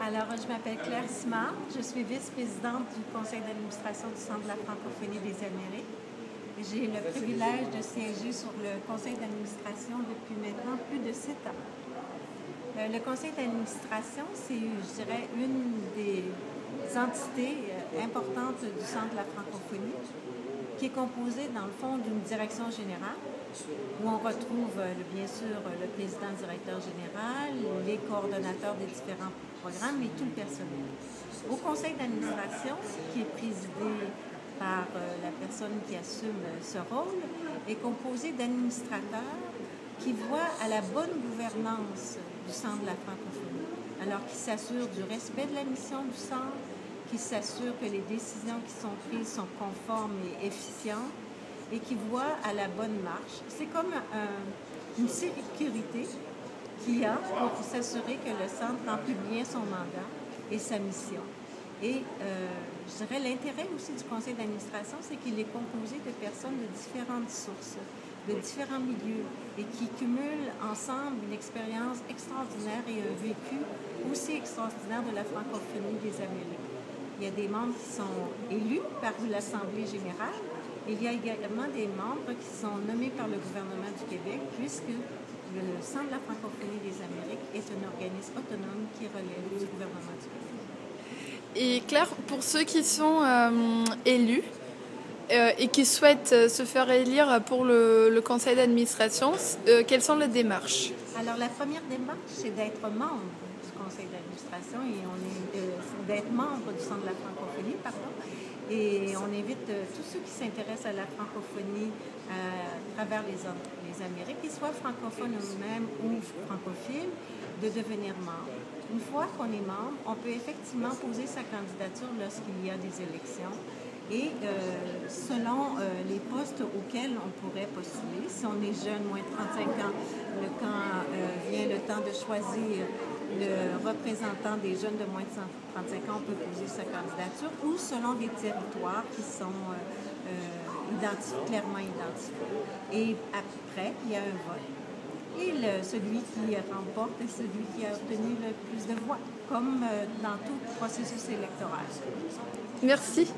Alors, je m'appelle Claire Simard, je suis vice-présidente du conseil d'administration du Centre de la francophonie des Amériques. J'ai le privilège de siéger sur le conseil d'administration depuis maintenant plus de 7 ans. Le conseil d'administration, c'est, je dirais, une des entités importantes du Centre de la francophonie, qui est composée, dans le fond, d'une direction générale, où on retrouve, bien sûr, le président-directeur général, les coordonnateurs des différents programmes et tout le personnel. Au conseil d'administration, qui est présidé par la personne qui assume ce rôle, est composé d'administrateurs qui voient à la bonne gouvernance du Centre de la francophonie, alors qui s'assurent du respect de la mission du Centre, qui s'assurent que les décisions qui sont prises sont conformes et efficientes, et qui voient à la bonne marche. C'est comme une sécurité qu'il y a pour s'assurer que le Centre remplit bien son mandat et sa mission. Et je dirais l'intérêt aussi du conseil d'administration, c'est qu'il est composé de personnes de différentes sources, de différents milieux, et qui cumulent ensemble une expérience extraordinaire et un vécu aussi extraordinaire de la francophonie des Amériques. Il y a des membres qui sont élus par l'Assemblée générale. Il y a également des membres qui sont nommés par le gouvernement du Québec, puisque le Centre de la francophonie des Amériques est un organisme autonome qui relève du gouvernement du Québec. Et Claire, pour ceux qui sont élus et qui souhaitent se faire élire pour le conseil d'administration, quelles sont les démarches? Alors, la première démarche, c'est d'être membre du conseil d'administration et d'être membre du Centre de la francophonie, pardon. Et on invite tous ceux qui s'intéressent à la francophonie à travers les Amériques, qu'ils soient francophones eux-mêmes ou francophiles, de devenir membre. Une fois qu'on est membre, on peut effectivement poser sa candidature lorsqu'il y a des élections et selon les postes auxquels on pourrait postuler. Si on est jeune, moins de 35 ans, quand vient le temps de choisir le représentant des jeunes de moins de 35 ans, on peut poser sa candidature, ou selon des territoires qui sont clairement identifiés. Et après, il y a un vote. Et celui qui remporte est celui qui a obtenu le plus de voix, comme dans tout processus électoral. Merci.